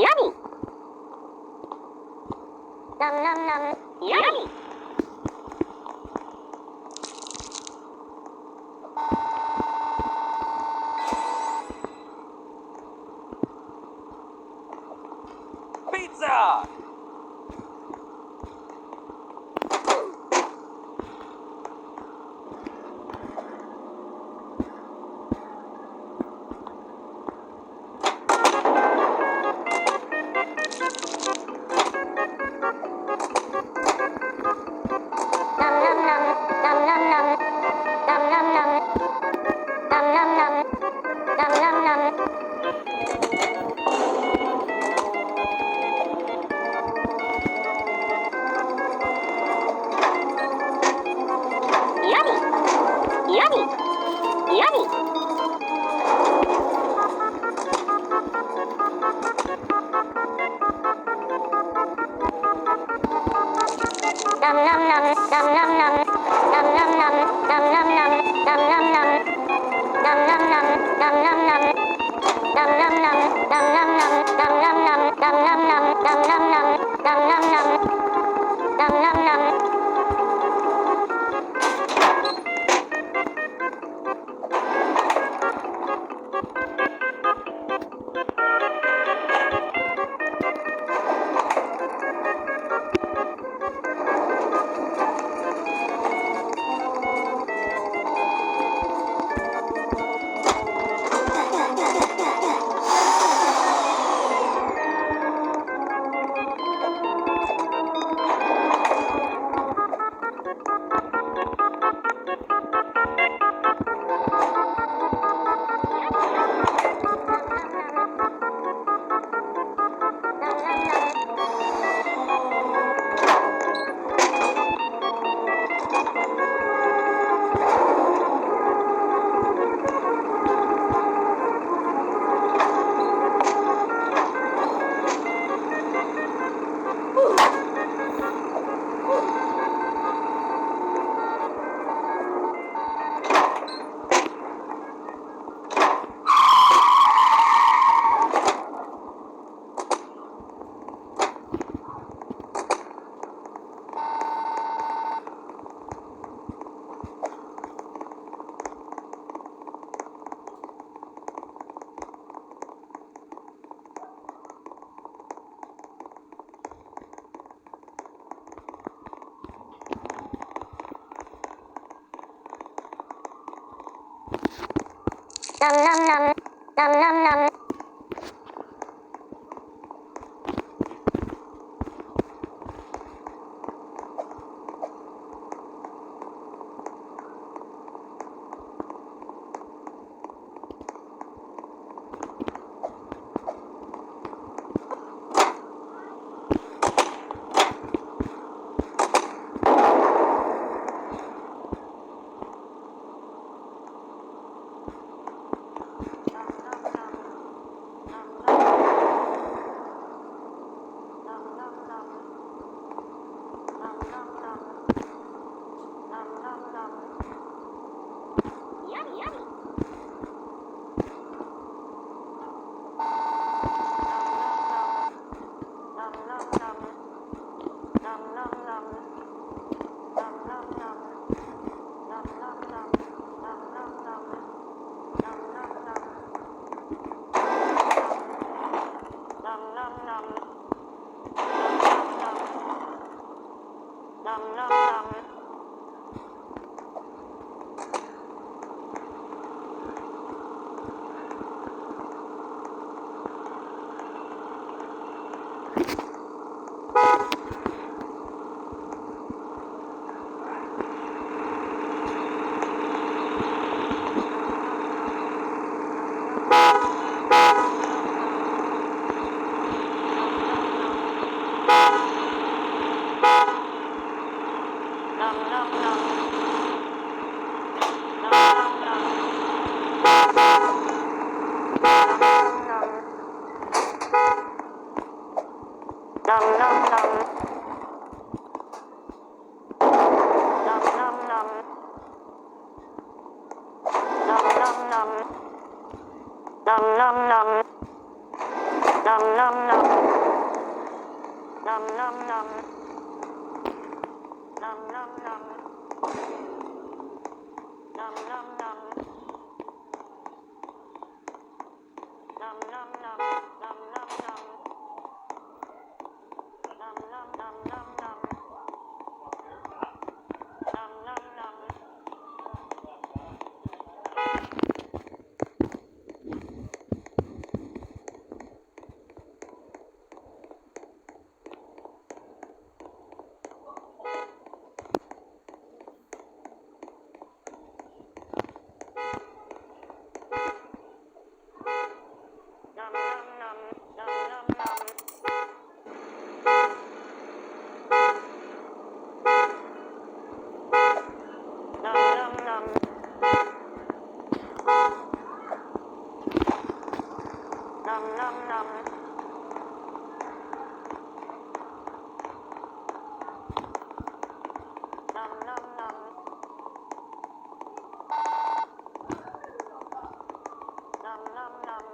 Yummy. Nom nom nom. Yummy. Pizza! Nom nom nom. Nom nom nom. Nom nom nom. Nom nom nom. Nom nom nom. Yummy. Yummy. Yummy. Nom nom nom. Nom nom nom. Nom nom nom. Nom nom nom. Nom nom nom. Nom nom nom. Nom nom nom. Nom nom nom. Nom nom nom. Nom nom nom. Nom nom nom. Nom nom nom. Nom nom nom. Nom nom nom. Nom nom nom. Nom nom nom. Yummy, yummy. Nom nom nom. Nom nom nom. Nom nom nom. Nom nom nom. Nom nom nom. Nom nom nom. Nom nom nom. Nom nom nom nom nom. Nom nom nom. Nom nom nom. Nom nom nom. Nom nom nom. Nom nom nom. Nom nom nom. Nom nom nom. Nom nom nom. Nom nom nom. Nom nom nom.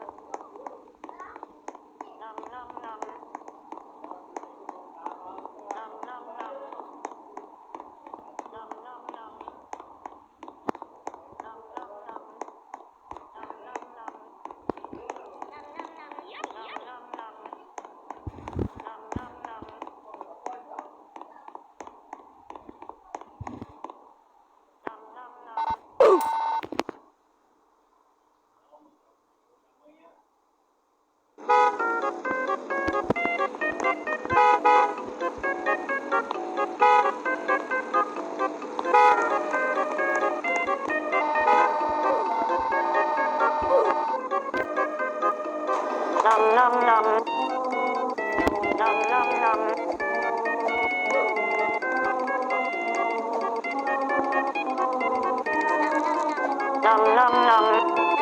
Nom nom nom. Nom nom nom. Nom nom nom. Nom nom nom. Nom nom nom. Nom nom nom. Nom nom nom. Nom nom nom.